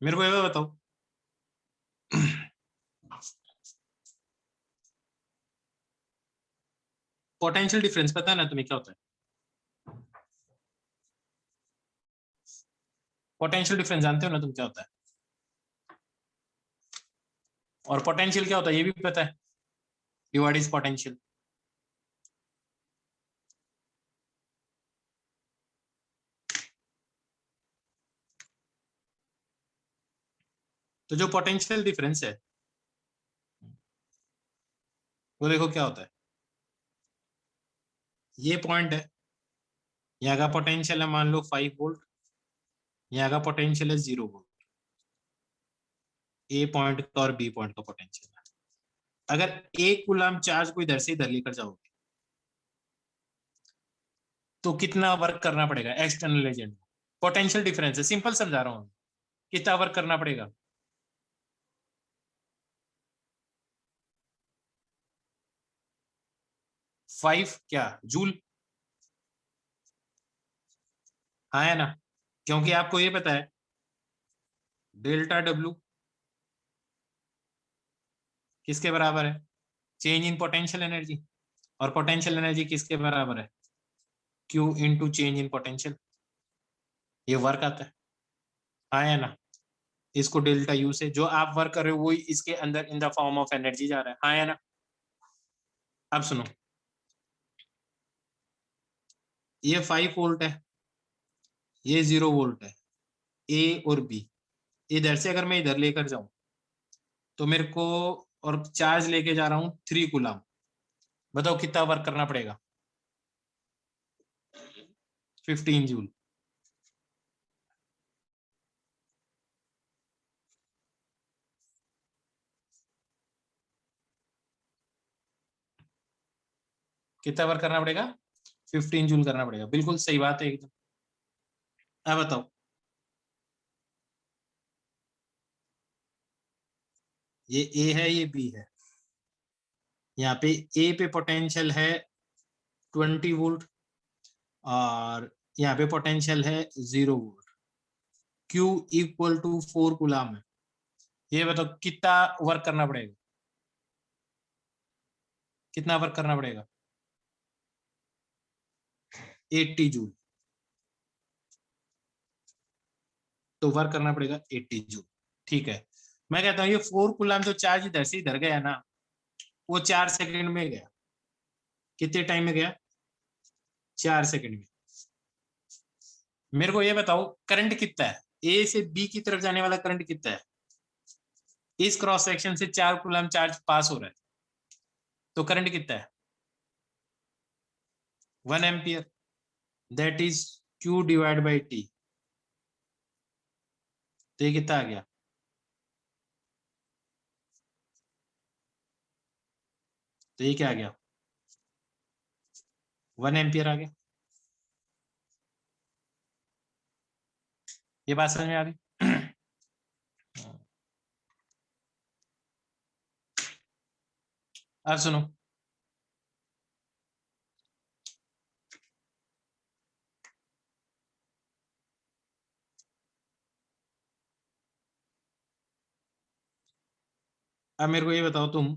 मेरे को ये बताओ पोटेंशियल डिफरेंस पता है ना तुम्हें क्या होता है? पोटेंशियल डिफरेंस जानते हो ना तुम क्या होता है? और पोटेंशियल क्या होता है ये भी पता है कि व्हाट इज पोटेंशियल? तो जो पोटेंशियल डिफरेंस है वो देखो क्या होता है। ये पॉइंट है, यहाँ का पोटेंशियल है मान लो 5 वोल्ट, यहाँ का पोटेंशियल है 0 वोल्ट। ए पॉइंट का और बी पॉइंट का पोटेंशियल है। अगर एक कूलम चार्ज को इधर से इधर लेकर जाओगे तो कितना वर्क करना पड़ेगा एक्सटर्नल एजेंट को? पोटेंशियल डिफरेंस है, सिंपल समझा रहा हूँ। कितना वर्क करना पड़ेगा? 5 क्या जूल? हाँ है ना? क्योंकि आपको ये पता है डेल्टा डब्ल्यू किसके बराबर है? Change in potential energy. और पोटेंशियल एनर्जी किसके बराबर है? Q into change in potential. ये वर्क आता है, हाँ है ना? इसको डेल्टा यू से जो आप वर्क कर रहे हो वो इसके अंदर in the form of energy जा रहा है, हाँ है ना? अब सुनो, ये 5 वोल्ट है, ये 0 वोल्ट है, ए और बी। इधर से अगर मैं इधर लेकर जाऊं तो मेरे को, और चार्ज लेके जा रहा हूं 3 कूलम, बताओ कितना वर्क करना पड़ेगा? 15 जूल। कितना वर्क करना पड़ेगा? 15 जूल करना पड़ेगा, बिल्कुल सही बात है एकदम। अब बताओ, ये ए है ये बी है, यहाँ पे ए पे पोटेंशियल है 20 वोल्ट और यहाँ पे पोटेंशियल है 0 volt. Q equal to 4 coulomb है। ये बताओ कितना वर्क करना पड़ेगा? कितना वर्क करना पड़ेगा? 80 जूल। तो वर्क करना पड़ेगा 80 जूल। ठीक है, मैं कहता हूँ ये 4 कूलम जो चार्ज इधर से इधर गया ना, वो 4 सेकंड में गया। कितने टाइम में गया? 4 सेकंड में। मेरे को ये बताओ करंट कितना है? ए से बी की तरफ जाने वाला करंट कितना है? इस क्रॉस सेक्शन से 4 कूलम चार्ज पास हो रहा है, तो करंट कितना है? 1 ampere. That is Q divide by T. तो ये कितना आ गया? तो ये क्या आ गया? 1 एम्पियर आ गया। ये बात समझ में आ गई? अब सुनो, अब मेरे को ये बताओ तुम,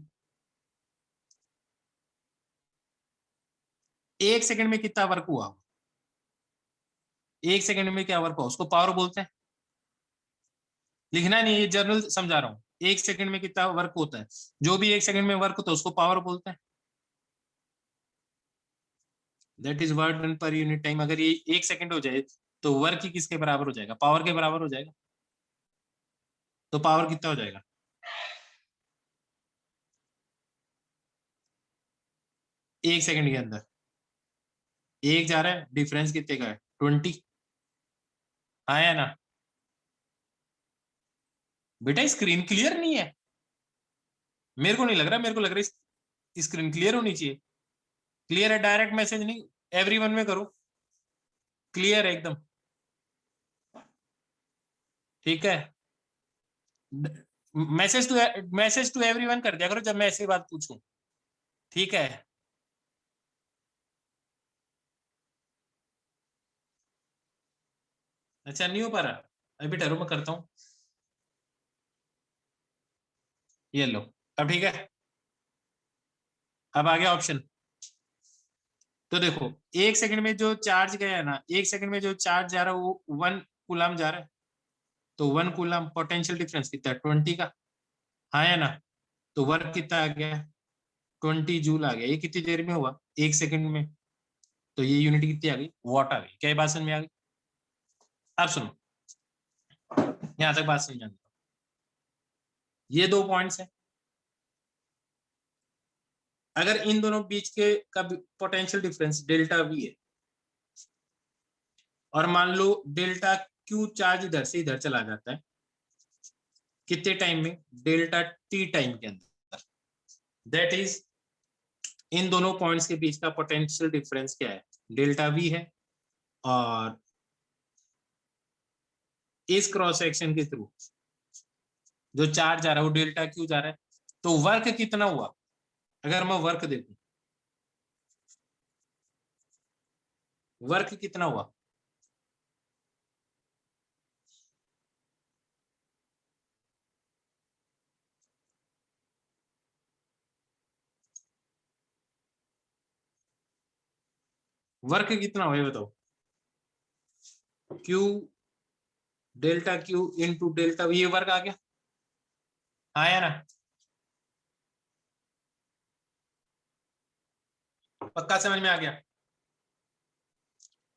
1 सेकंड में कितना वर्क हुआ? 1 सेकंड में क्या वर्क हुआ उसको पावर बोलते हैं। लिखना नहीं, ये जर्नल समझा रहा हूँ। 1 सेकंड में कितना वर्क होता है, जो भी 1 सेकंड में वर्क होता है उसको पावर बोलते हैं। That is work done per unit time. अगर ये 1 सेकंड हो जाए तो वर्क ही किसके बराबर हो जाएगा? पावर के बराबर हो जाएगा। तो पावर कितना हो जाएगा? 1 सेकंड के अंदर एक जा रहा है, डिफरेंस कितने का है? 20। हाँ या ना? बेटा स्क्रीन क्लियर नहीं है? मेरे को नहीं लग रहा, मेरे को लग रहा है स्क्रीन क्लियर होनी चाहिए। क्लियर है? डायरेक्ट मैसेज नहीं, एवरीवन में करो, क्लियर है एकदम। ठीक है, मैसेज टू एवरीवन कर दिया करो जब मैं ऐसी बात पूछूं। ठीक है, अच्छा नहीं हो पा रहा? अभी ठहरो मैं करता हूँ। ये लो, अब ठीक है। अब आ गया ऑप्शन। तो देखो, एक सेकंड में जो चार्ज गया है ना, एक सेकंड में जो चार्ज जा रहा है वो 1 कूलम जा रहा है। तो 1 कूलम पोटेंशियल डिफरेंस कितना है? 20 का। हाँ या ना? तो वर्क कितना आ गया? 20 जूल आ गया। ये कितनी देर में हुआ? 1 सेकंड में। तो ये यूनिट कितनी आ गई? वॉट आ गई। क्या ये बात समझ में आ गई? अब सुनो, यहां तक बात समझ आ गई। ये 2 पॉइंट्स है। अगर इन दोनों बीच के का पोटेंशियल डिफरेंस डेल्टा वी है, और मान लो डेल्टा क्यू चार्ज इधर से इधर चला जाता है, कितने टाइम में? डेल्टा टी टाइम के अंदर। दैट इज, इन दोनों पॉइंट्स के बीच का पोटेंशियल डिफरेंस क्या है? डेल्टा वी है। और इस क्रॉस सेक्शन के थ्रू जो चार्ज जा रहा है वो डेल्टा क्यू जा रहा है। तो वर्क कितना हुआ? अगर मैं वर्क देखूं, वर्क कितना हुआ? वर्क कितना हुआ ये बताओ। Q, delta Q into delta we, ये वर्क आ गया। आया ना? पक्का समझ में आ गया?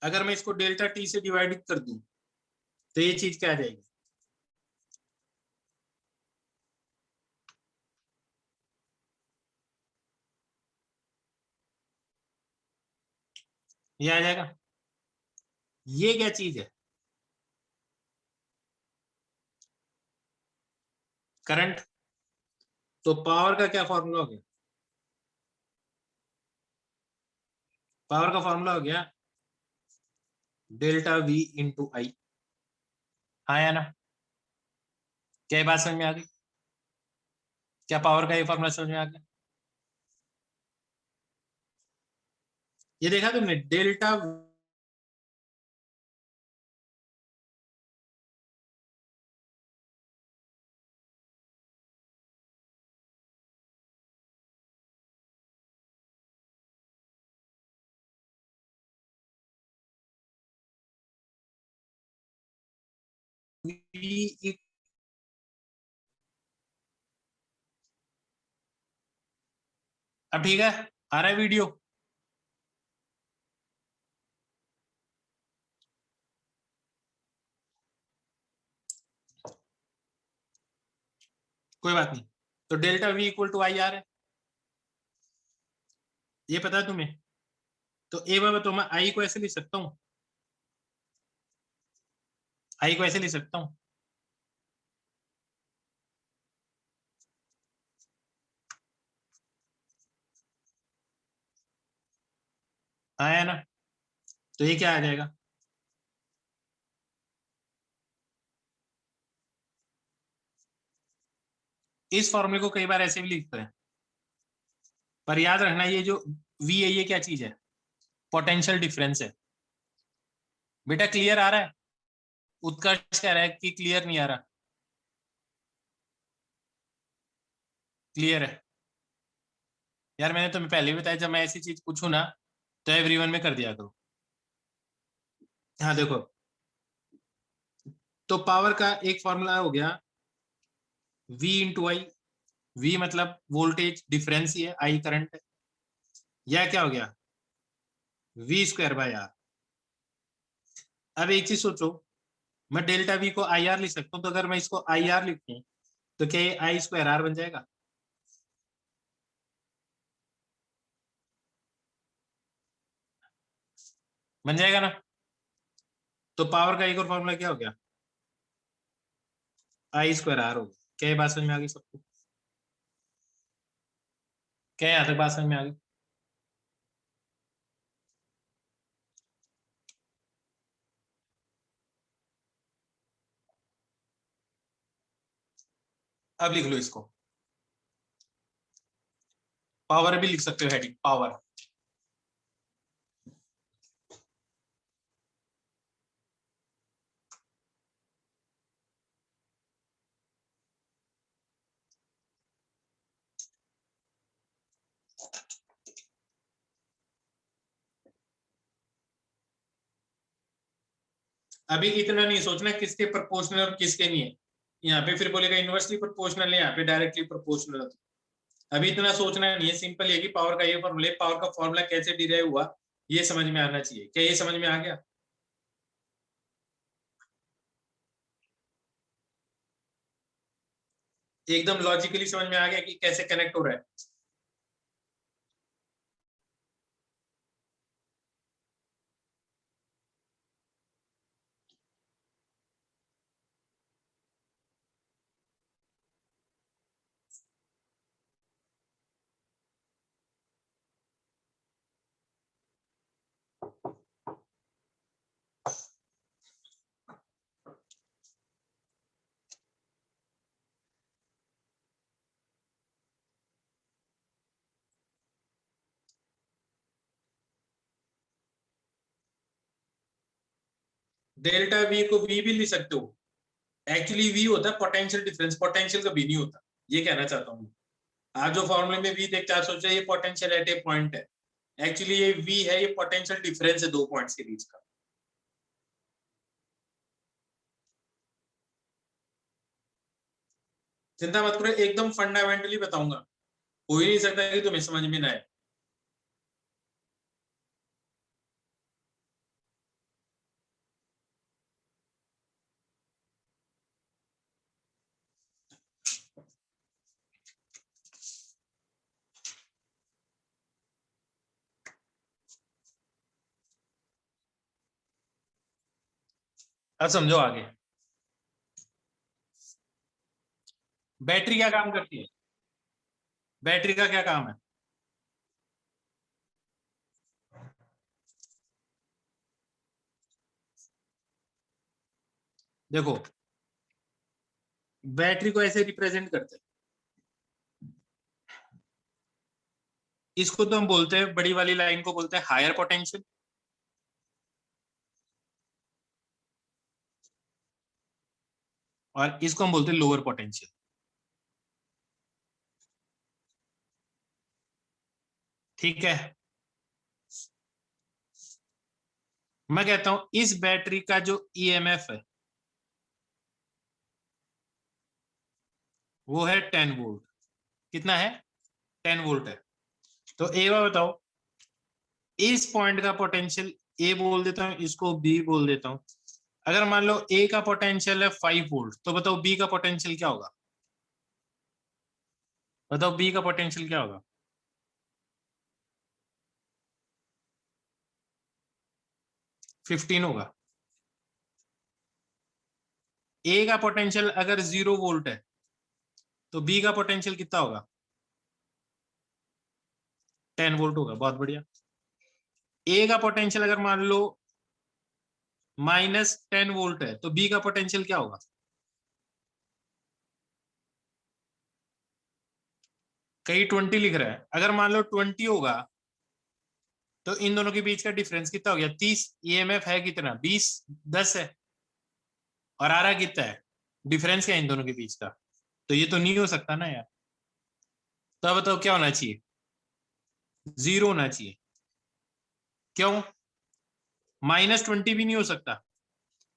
अगर मैं इसको डेल्टा टी से डिवाइड कर दूं तो ये चीज क्या आ जाएगी? ये आ जाएगा। ये क्या चीज है? करंट। तो पावर का क्या फॉर्मूला हो गया? पावर का फॉर्मूला हो गया डेल्टा वी इंटू आई। हाँ या ना? क्या ये बात समझ में आ गई? क्या पावर का ये फॉर्मूला समझ में आ गया? ये देखा तुमने? Delta we. अब ठीक है? आ रहा है वीडियो? कोई बात नहीं। तो delta V equal to I R है, ये पता है तुम्हें? तो ए बाबा, तो मैं आई को ऐसे लिख सकता हूँ, आई को ऐसे लिख सकता हूँ। आया ना? तो ये क्या आ जाएगा? इस फॉर्मूले को कई बार ऐसे भी लिखते हैं, पर याद रखना ये जो वी है ये क्या चीज है? पोटेंशियल डिफरेंस है। बेटा क्लियर आ रहा है? उत्कर्ष कह रहा है कि क्लियर नहीं आ रहा। क्लियर है? यार मैंने तुम्हें पहले भी बताया, जब मैं ऐसी चीज पूछूं ना तो एवरीवन में कर दिया करो। हाँ देखो, तो पावर का एक फॉर्मूला हो गया V इंटू आई। V मतलब वोल्टेज डिफरेंस ही है, आई करंट है। यह क्या हो गया? V² bye are. अब एक चीज सोचो, मैं डेल्टा वी को आई आर लिख सकता हूँ, तो अगर मैं इसको आई आर लिखूं तो क्या ये I²R बन जाएगा? बन जाएगा ना? तो पावर का एक और फॉर्मूला क्या हो गया? I²R हो गया। क्या ये बात समझ में आ गई सबको? क्या यहाँ तक बात समझ में आ गई? अब लिख लो इसको। पावर भी लिख सकते हो, हेडिंग पावर। अभी इतना नहीं सोचना किसके प्रोपोर्शनल और किसके नहीं है, यहाँ पे फिर बोलेगा इनवर्सली प्रोपोर्शनल है, यहाँ पे डायरेक्टली प्रोपोर्शनल है। अभी इतना सोचना नहीं है, सिंपल है कि पावर का ये फॉर्मूला, पावर का फॉर्मूला कैसे डिराइव हुआ ये समझ में आना चाहिए। क्या ये समझ में आ गया? एकदम लॉजिकली समझ में आ गया कि कैसे कनेक्ट हो रहा है। डेल्टा वी को वी भी लिख सकते हो। एक्चुअली वी होता है पोटेंशियल डिफरेंस, पोटेंशियल का भी नहीं होता, ये कहना चाहता हूँ। आप जो फॉर्मूले में वी देखते हैं आप सोच रहे हैं ये पोटेंशियल एट ए पॉइंट है, एक्चुअली ये वी है, ये पोटेंशियल डिफरेंस है दो पॉइंट्स के बीच का। चिंता मत करो, एकदम फंडामेंटली बताऊंगा, हो ही नहीं सकता कि तुम्हें समझ में ना आए। अब समझो आगे, बैटरी क्या काम करती है? बैटरी का क्या काम है? देखो, बैटरी को ऐसे रिप्रेजेंट करते हैं, इसको तो हम बोलते हैं, बड़ी वाली लाइन को बोलते हैं हायर पोटेंशियल, और इसको हम बोलते हैं लोअर पोटेंशियल। ठीक है, मैं कहता हूं इस बैटरी का जो ईएमएफ है वो है 10 वोल्ट। कितना है? 10 वोल्ट है। तो ए बार बताओ, इस पॉइंट का पोटेंशियल ए बोल देता हूं, इसको बी बोल देता हूं। अगर मान लो ए का पोटेंशियल है 5 वोल्ट, तो बताओ बी का पोटेंशियल क्या होगा? बताओ बी का पोटेंशियल क्या होगा? 15 होगा। ए का पोटेंशियल अगर 0 वोल्ट है तो बी का पोटेंशियल कितना होगा? 10 वोल्ट होगा। बहुत बढ़िया। ए का पोटेंशियल अगर मान लो -10 वोल्ट है तो बी का पोटेंशियल क्या होगा? कहीं 20 लिख रहा है, अगर मान लो 20 होगा तो इन दोनों के बीच का डिफरेंस कितना हो गया? 30। ईएमएफ है कितना? 20, 10 है। और आ रहा कितना है? डिफरेंस क्या है इन दोनों के बीच का? तो ये तो नहीं हो सकता ना यार। तो अब बताओ क्या होना चाहिए? 0 होना चाहिए। क्यों? -20 भी नहीं हो सकता,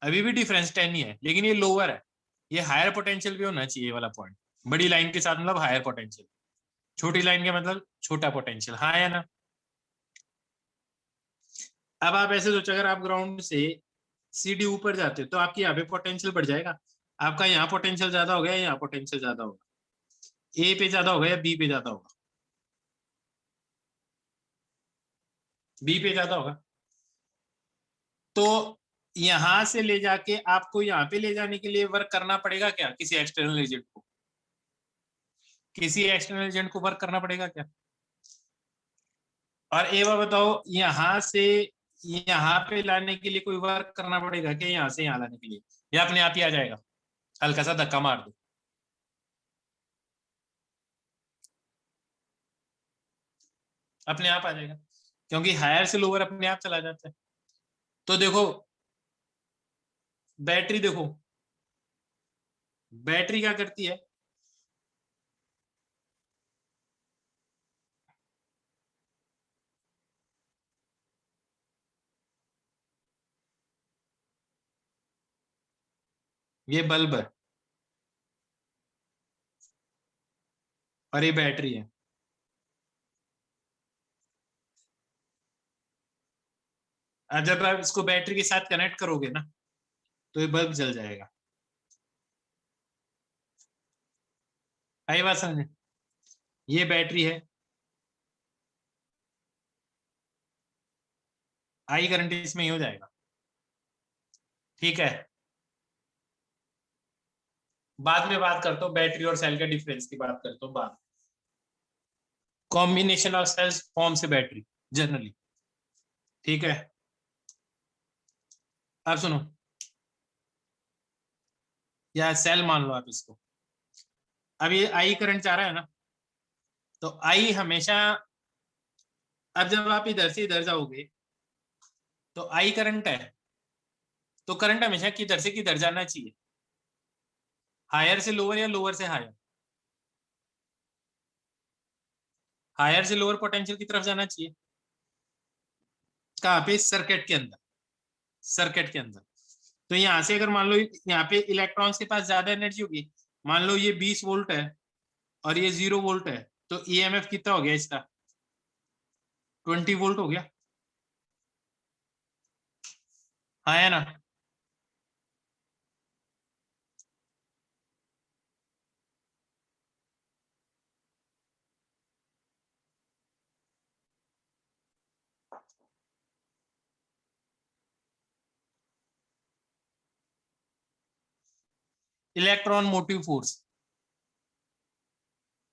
अभी भी डिफरेंस 10 ही है, लेकिन ये लोअर है। ये हायर पोटेंशियल भी होना चाहिए वाला पॉइंट। बड़ी लाइन के साथ मतलब हायर पोटेंशियल, छोटी लाइन का मतलब छोटा पोटेंशियल, हाँ या ना? अब आप ऐसे सोचो, अगर आप ग्राउंड से सीडी ऊपर जाते हो तो आपकी यहाँ पे पोटेंशियल बढ़ जाएगा। आपका यहाँ पोटेंशियल ज्यादा हो गया, यहाँ पोटेंशियल ज्यादा होगा, ए पे ज्यादा होगा या बी पे ज्यादा होगा? बी पे ज्यादा होगा। तो यहां से ले जाके आपको यहाँ पे ले जाने के लिए वर्क करना पड़ेगा क्या, किसी एक्सटर्नल एजेंट को? किसी एक्सटर्नल एजेंट को वर्क करना पड़ेगा क्या? और एक बार बताओ, यहाँ से यहाँ पे लाने के लिए कोई वर्क करना पड़ेगा क्या, यहाँ से यहाँ लाने के लिए, या अपने आप ही आ जाएगा? हल्का सा धक्का मार दो, अपने आप आ जाएगा, क्योंकि हायर से लोअर अपने आप चला जाता है। तो देखो, बैटरी देखो, बैटरी क्या करती है? ये बल्ब है और ये बैटरी है। अब जब आप इसको बैटरी के साथ कनेक्ट करोगे ना तो ये बल्ब जल जाएगा। आई बात समझ में? ये बैटरी है, आई करंट इसमें ही हो जाएगा। ठीक है, बाद में बात करता हूँ बैटरी और सेल के डिफरेंस की बात करता हूँ बाद। कॉम्बिनेशन ऑफ सेल्स फॉर्म से बैटरी जनरली। ठीक है, अब सुनो, या सेल मान लो आप इसको। अब ये आई करंट जा रहा है ना, तो आई हमेशा, अब जब आप इधर से इधर जाओगे तो आई करंट है, तो करंट हमेशा किधर से किधर जाना चाहिए, हायर से लोअर या लोअर से हायर? हायर से लोअर पोटेंशियल की तरफ जाना चाहिए। कहाँ पे? सर्किट के अंदर, सर्किट के अंदर। तो यहां से अगर मान लो यहाँ पे इलेक्ट्रॉन्स के पास ज्यादा एनर्जी होगी, मान लो ये 20 वोल्ट है और ये 0 वोल्ट है, तो ईएमएफ कितना हो गया इसका? 20 वोल्ट हो गया। हाँ है ना? Electron motive force.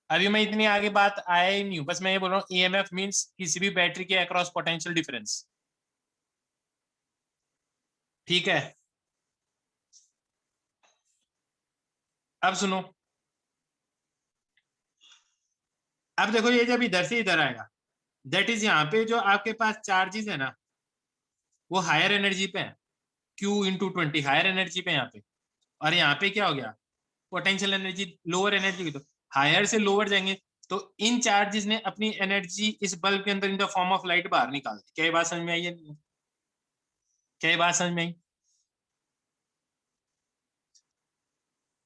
अभी मैं इतनी आगे बात आया ही नहीं हूं, बस मैं ये बोल रहा हूँ ईएमएफ मींस किसी भी बैटरी के अक्रॉस पोटेंशियल डिफरेंस। ठीक है, अब सुनो, अब देखो ये जब इधर से इधर आएगा, दैट इज यहाँ पे जो आपके पास चार्जेस है ना वो हायर एनर्जी पे है, Q × 20 हायर एनर्जी पे यहाँ पे। और यहाँ पे क्या हो गया? पोटेंशियल एनर्जी लोअर एनर्जी की, तो हायर से लोअर जाएंगे तो इन चार्जेस ने अपनी एनर्जी इस बल्ब के अंदर in the form of light बाहर निकाल दी। क्या ये बात समझ में आई है? क्या ये बात समझ में आई?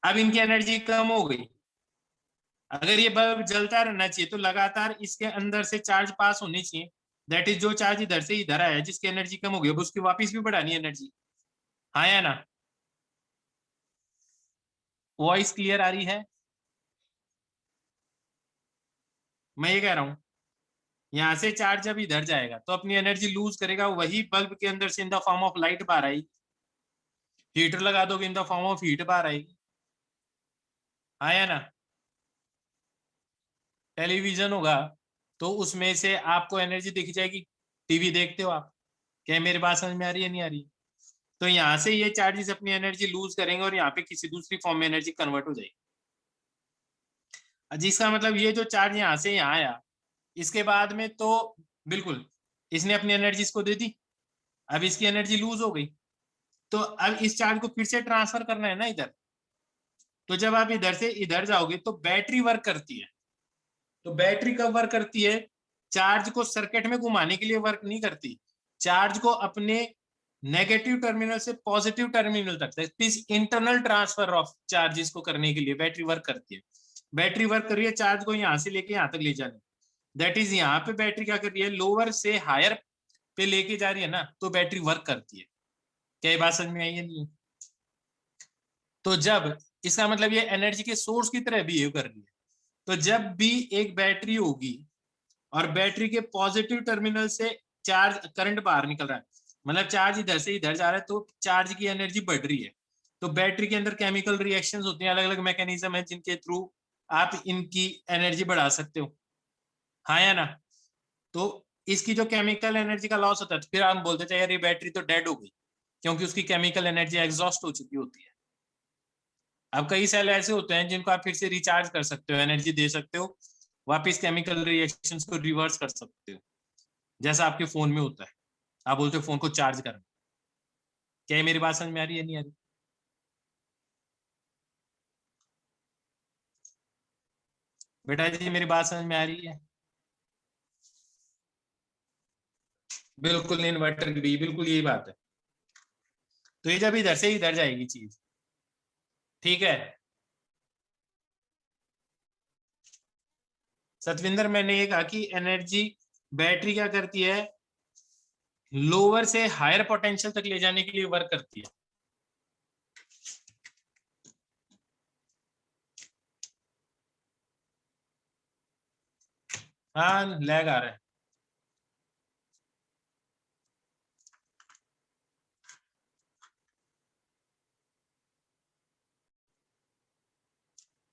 अब इनकी एनर्जी कम हो गई। अगर ये बल्ब जलता रहना चाहिए तो लगातार इसके अंदर से चार्ज पास होनी चाहिए, दैट इज जो चार्ज इधर से इधर आया जिसकी एनर्जी कम हो गई अब उसकी वापस भी बढ़ानी एनर्जी। हाँ या ना? वॉइस क्लियर आ रही है? मैं ये कह रहा हूं, यहां से चार्ज जब इधर जाएगा तो अपनी एनर्जी लूज करेगा, वही बल्ब के अंदर से in the form of light बाहर आएगी। हीटर लगा दोगे in the form of heat बाहर आएगी। हाँ या ना? टेलीविजन होगा तो उसमें से आपको एनर्जी दिख जाएगी। टीवी देखते हो आप? क्या मेरी बात समझ में आ रही है, नहीं आ रही है? तो यहाँ से ये चार्जेस अपनी एनर्जी लूज करेंगे और यहाँ पे किसी दूसरी फॉर्म में एनर्जी कन्वर्ट हो जाएगी। जिसका मतलब ये जो चार्ज यहाँ से यहाँ आया, इसके बाद में तो बिल्कुल इसने अपनी एनर्जी इसको दे दी, अब इसकी एनर्जी लूज हो गई, तो अब इस चार्ज को फिर से ट्रांसफर करना है ना इधर। तो जब आप इधर से इधर जाओगे तो बैटरी वर्क करती है। तो बैटरी कब वर्क करती है? चार्ज को सर्किट में घुमाने के लिए वर्क नहीं करती, चार्ज को अपने नेगेटिव टर्मिनल से पॉजिटिव टर्मिनल तक, इस इंटरनल ट्रांसफर ऑफ चार्जेस को करने के लिए बैटरी वर्क करती है। बैटरी वर्क कर रही है चार्ज को यहाँ से लेके यहाँ तक ले जाने, दैट इज यहाँ पे बैटरी क्या कर रही है? लोअर से हायर पे लेके जा रही है ना, तो बैटरी वर्क करती है। क्या ये बात समझ में आई है? नहीं? तो जब, इसका मतलब ये एनर्जी के सोर्स की तरह बिहेव कर रही है। तो जब भी एक बैटरी होगी और बैटरी के पॉजिटिव टर्मिनल से चार्ज करंट बाहर निकल रहा है, मतलब चार्ज इधर से इधर जा रहा है, तो चार्ज की एनर्जी बढ़ रही है। तो बैटरी के अंदर केमिकल रिएक्शंस होती हैं, अलग अलग मैकेनिज्म है जिनके थ्रू आप इनकी एनर्जी बढ़ा सकते हो। हाँ या ना? तो इसकी जो केमिकल एनर्जी का लॉस होता है तो फिर हम बोलते थे यार ये बैटरी तो डेड हो गई, क्योंकि उसकी केमिकल एनर्जी एग्जॉस्ट हो चुकी होती है। अब कई सेल ऐसे होते हैं जिनको आप फिर से रिचार्ज कर सकते हो, एनर्जी दे सकते हो, वापस केमिकल रिएक्शंस को रिवर्स कर सकते हो, जैसा आपके फोन में होता है। आप बोलते हो फोन को चार्ज करना। क्या ये मेरी बात समझ में आ रही है, नहीं आ रही? बेटा जी मेरी बात समझ में आ रही है? बिल्कुल इन्वर्टर की भी बिल्कुल यही बात है। तो ये जब इधर से इधर जाएगी चीज, ठीक है सतविंदर, मैंने ये कहा कि एनर्जी बैटरी क्या करती है, लोअर से हायर पोटेंशियल तक ले जाने के लिए वर्क करती है। हाँ लैग आ रहा है।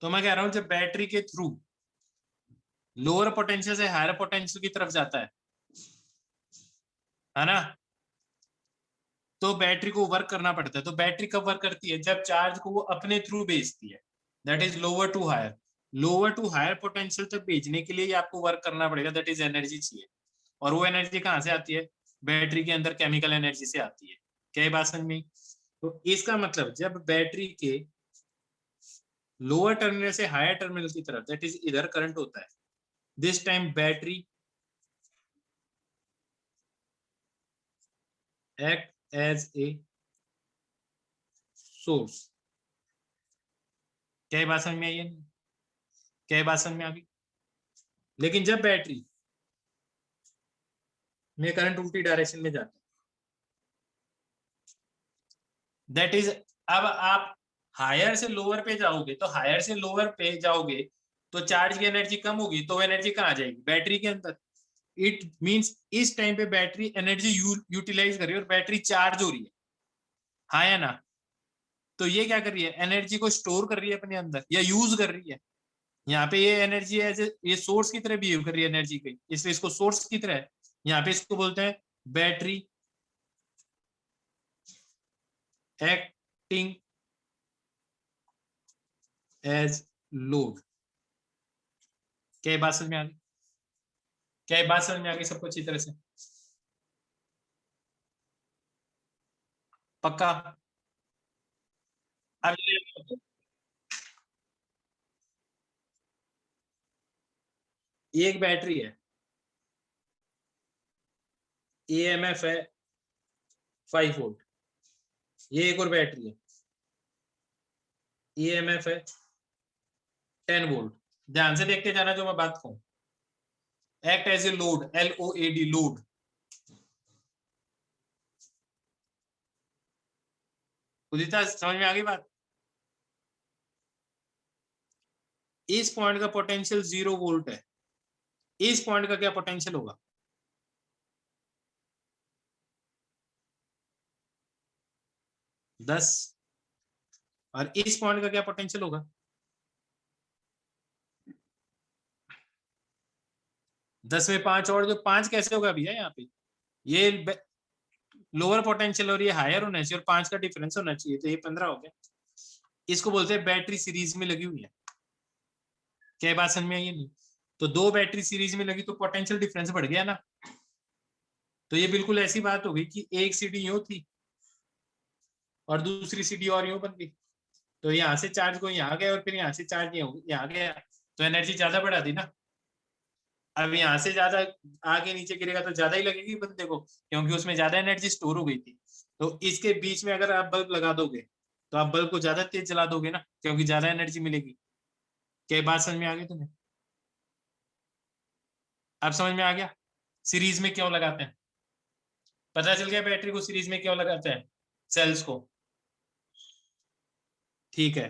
तो मैं कह रहा हूं जब बैटरी के थ्रू लोअर पोटेंशियल से हायर पोटेंशियल की तरफ जाता है ना, तो बैटरी को वर्क करना पड़ता है। तो बैटरी कब वर्क करती है, जब चार्ज को वो अपने थ्रू भेजती है, that is lower to higher. Lower to higher potential तक भेजने के लिए आपको वर्क करना पड़ेगा, दैट इज एनर्जी चाहिए। और वो एनर्जी कहाँ से आती है, बैटरी के अंदर केमिकल एनर्जी से आती है। क्या ये बात समझ में? तो इसका मतलब जब बैटरी के लोअर टर्मिनल से हायर टर्मिनल की तरफ, दैट इज इधर करंट होता है, this time battery act as a source. क्या ये बात समझ में आई है? क्या ये बात समझ में आ गई? लेकिन जब बैटरी में करंट उल्टी डायरेक्शन में जाता है, दैट इज, अब आप हायर से लोअर पे जाओगे, तो हायर से लोअर पे जाओगे तो चार्ज की एनर्जी कम होगी, तो एनर्जी कहाँ जाएगी, बैटरी के अंदर। इट मींस इस टाइम पे बैटरी एनर्जी यूटिलाइज कर रही है और बैटरी चार्ज हो रही है, हाँ या ना? तो ये क्या कर रही है, एनर्जी को स्टोर कर रही है अपने अंदर या यूज कर रही है। यहाँ पे ये एनर्जी एज ये सोर्स की तरह बिहेव कर रही है एनर्जी की, इसलिए इसको सोर्स की तरह है। यहाँ पे इसको बोलते हैं बैटरी एक्टिंग एज लोड। क्या बात समझ में आ गई? क्या बात समझ में आ गई सबको अच्छी तरह से? पक्का? अब ये एक बैटरी है, EMF है 5 वोल्ट। ये एक और बैटरी है, EMF है 10 वोल्ट। ध्यान से देखते जाना जो मैं बात कहूं। Act as a load, LOAD, load. Udita समझ में आ गई बात? इस पॉइंट का पोटेंशियल 0 वोल्ट है, इस पॉइंट का क्या पोटेंशियल होगा? 10। और इस पॉइंट का क्या पोटेंशियल होगा? 10 में 5 और जो 5 कैसे होगा भैया यहाँ पे? ये लोअर पोटेंशियल और ये हायर होना चाहिए और 5 का डिफरेंस होना चाहिए, तो ये 15 हो गया। इसको बोलते हैं बैटरी सीरीज में लगी हुई है। क्या बात समझ में आई? नहीं तो दो बैटरी सीरीज में लगी तो पोटेंशियल डिफरेंस बढ़ गया ना। तो ये बिल्कुल ऐसी बात हो गई कि एक सीडी यूं थी और दूसरी सीडी और यूं बन गई, तो यहाँ से चार्ज को यहाँ गया और फिर यहाँ से चार्ज यहाँ गया, तो एनर्जी ज्यादा बढ़ा दी ना। अब यहाँ से ज्यादा आगे नीचे गिरेगा तो ज्यादा ही लगेगी बंदे को, क्योंकि उसमें ज्यादा एनर्जी स्टोर हो गई थी। तो इसके बीच में अगर आप बल्ब लगा दोगे तो आप बल्ब को ज्यादा तेज जला दोगे ना, क्योंकि ज्यादा एनर्जी मिलेगी। क्या बात समझ में आ गई तुम्हें? अब समझ में आ गया सीरीज में क्यों लगाते हैं? पता चल गया बैटरी को सीरीज में क्यों लगाते हैं, सेल्स को। ठीक है,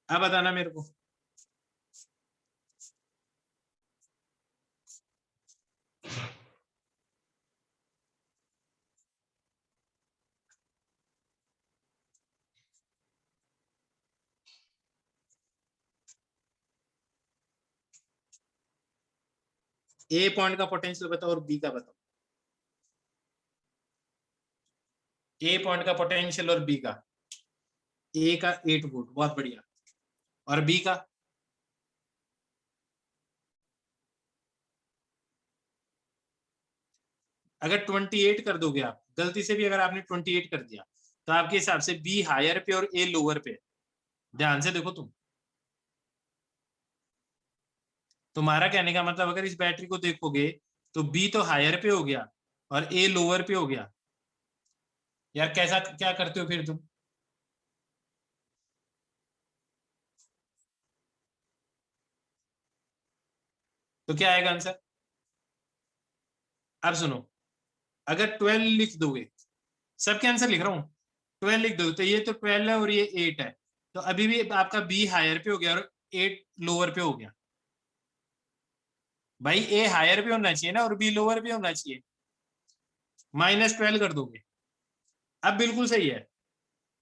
अब बताना मेरे को। ए पॉइंट का पोटेंशियल बताओ और बी का बताओ। ए पॉइंट का पोटेंशियल और बी का। ए का 8 वोल्ट, बहुत बढ़िया। और बी का? अगर 28 कर दोगे आप, गलती से भी अगर आपने 28 कर दिया तो आपके हिसाब से बी हायर पे और ए लोअर पे। ध्यान से देखो तुम, तुम्हारा कहने का मतलब अगर इस बैटरी को देखोगे तो बी तो हायर पे हो गया और ए लोअर पे हो गया। यार कैसा क्या करते हो फिर तुम? तो क्या आएगा आंसर? अब सुनो, अगर 12 लिख दोगे, सबके आंसर लिख रहा हूं, 12 लिख दोगे तो ये तो 12 है और ये 8 है, तो अभी भी आपका बी हायर पे हो गया और 8 लोअर पे हो गया। भाई ए हायर पे होना चाहिए ना और बी लोअर पे होना चाहिए। -12 कर दोगे, अब बिल्कुल सही है,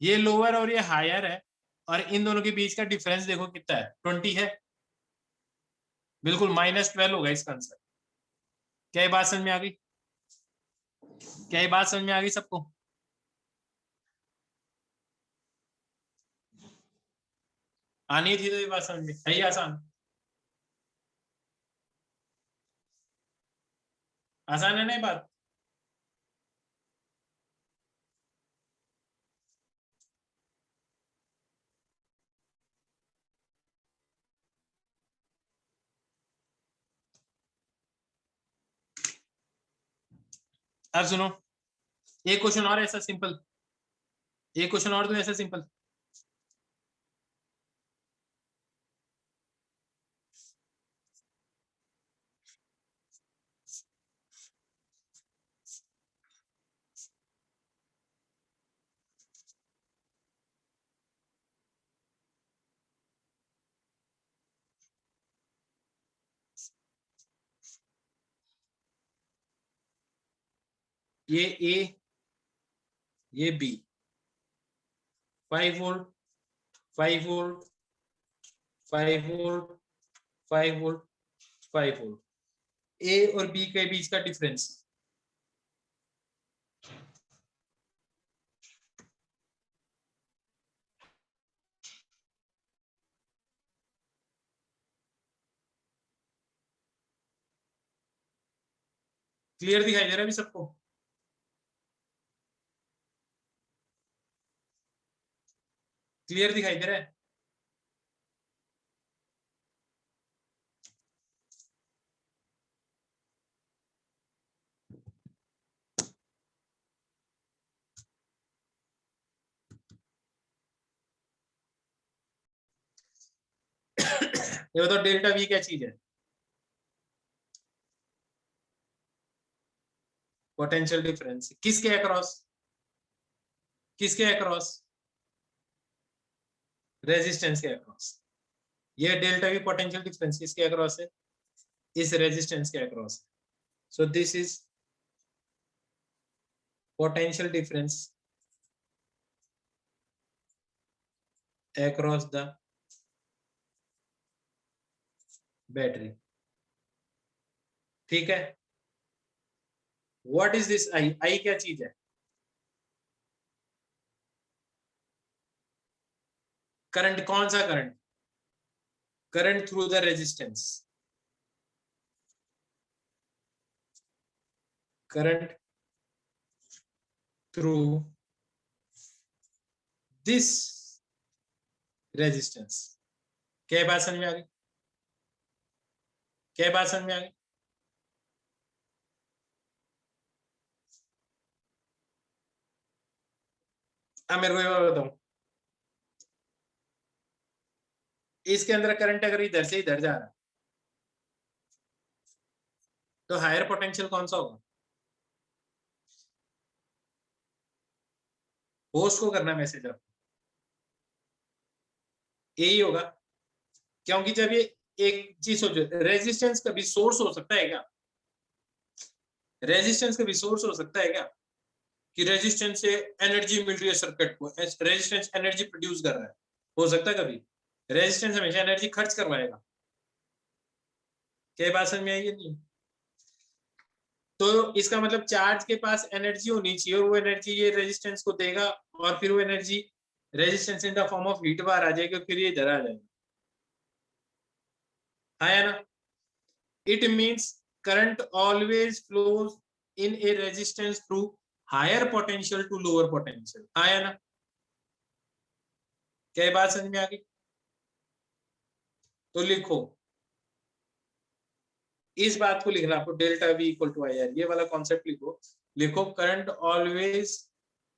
ये लोअर और ये हायर है, और इन दोनों के बीच का डिफरेंस देखो कितना है, 20 है, बिल्कुल -12 होगा इसका आंसर। क्या ये बात समझ में आ गई? क्या ये बात समझ में आ गई सबको? आनी थी तो ये बात समझ में है ही आसान। आसान है ना ये बात? अब सुनो, एक क्वेश्चन और ऐसा सिंपल, एक क्वेश्चन और तो ऐसा सिंपल। ये ए, ये B, 5 volt, 5 volt, 5 volt, 5 volt, 5 volt, A और बी के बीच का डिफरेंस। क्लियर दिखाई दे रहा है अभी सबको? क्लियर दिखाई दे रहा है? ये बताओ डेल्टा वी क्या चीज है? पोटेंशियल डिफरेंस किसके अक्रॉस? किसके अक्रॉस? रेजिस्टेंस के अक्रॉस। ये डेल्टा वी पोटेंशियल डिफरेंस किसके अक्रॉस है? इस रेजिस्टेंस के across. So this is potential difference across the battery. ठीक है, व्हाट इज दिस आई? आई क्या चीज है? करंट, कौन सा current? Current through the resistance, current through this resistance. क्या बात समझ में आ गई? क्या बात समझ में आ गई? अब मेरे को ये बताओ, इसके अंदर करंट अगर इधर से इधर जा रहा है तो हायर पोटेंशियल कौन सा होगा? होस्ट को करना मैसेज आपको, यही होगा। क्योंकि जब ये, एक चीज सोचो, रेजिस्टेंस कभी सोर्स हो सकता है क्या? रेजिस्टेंस कभी सोर्स हो सकता है क्या कि रेजिस्टेंस से एनर्जी मिल रही है सर्किट को, रेजिस्टेंस एनर्जी प्रोड्यूस कर रहा है? हो सकता है कभी? रेजिस्टेंस हमेशा एनर्जी खर्च करवाएगा। क्या बात समझ में आई है? नहीं? तो इसका मतलब चार्ज के पास एनर्जी होनी चाहिए और वो एनर्जी ये रेजिस्टेंस को देगा, और फिर वो energy resistance in the form of heat बाहर आ जाएगी, फिर ये इधर आ जाएगा। हाँ या ना? It means current always flows in a resistance through higher potential to lower potential. हाँ या ना? क्या बात समझ में आ गई? तो लिखो, इस बात को लिखना आपको, delta V equal to I R, ये वाला कॉन्सेप्ट लिखो। लिखो current always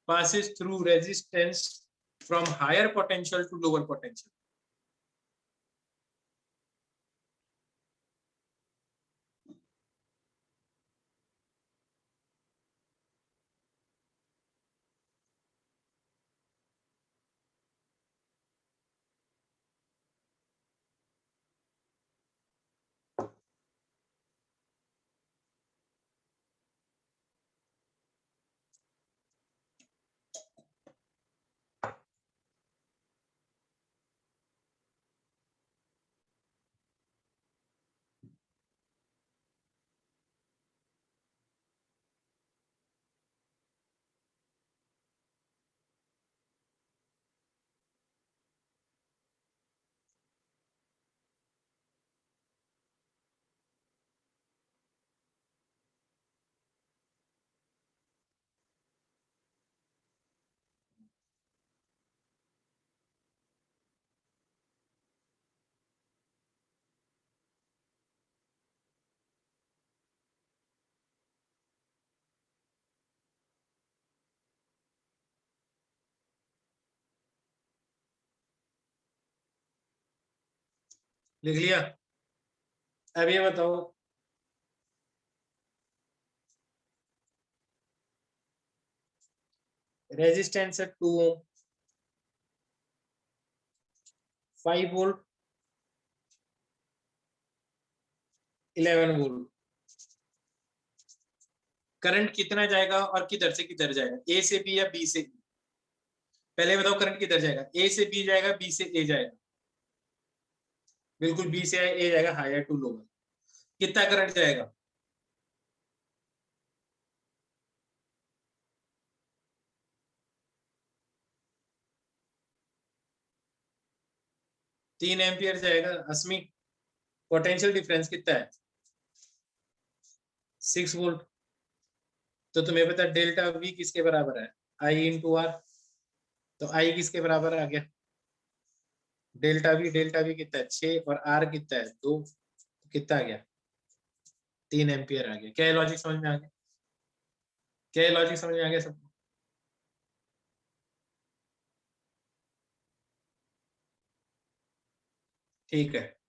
passes through resistance from higher potential to lower potential. लिख लिया? अब ये बताओ, रेजिस्टेंस है 2 ओम, 5 वोल्ट, 11 वोल्ट। करंट कितना जाएगा और किधर से किधर जाएगा, ए से बी या बी से बी? पहले बताओ करंट किधर जाएगा, ए से बी जाएगा, बी से ए जाएगा? बिल्कुल बी से ए जाएगा, हायर टू लोअर। कितना करंट जाएगा? 3 एम्पियर जाएगा। अस्मी, पोटेंशियल डिफरेंस कितना है? 6 वोल्ट। तो तुम्हें पता डेल्टा वी किसके बराबर है? आई इंटू आर। तो आई किसके बराबर आ गया? डेल्टा वी कितना है? 6, और आर कितना है? 2। कितना आ गया? 3 एम्पियर आ गया। क्या लॉजिक समझ में आ गया? क्या लॉजिक समझ में आ गया सबको? ठीक है।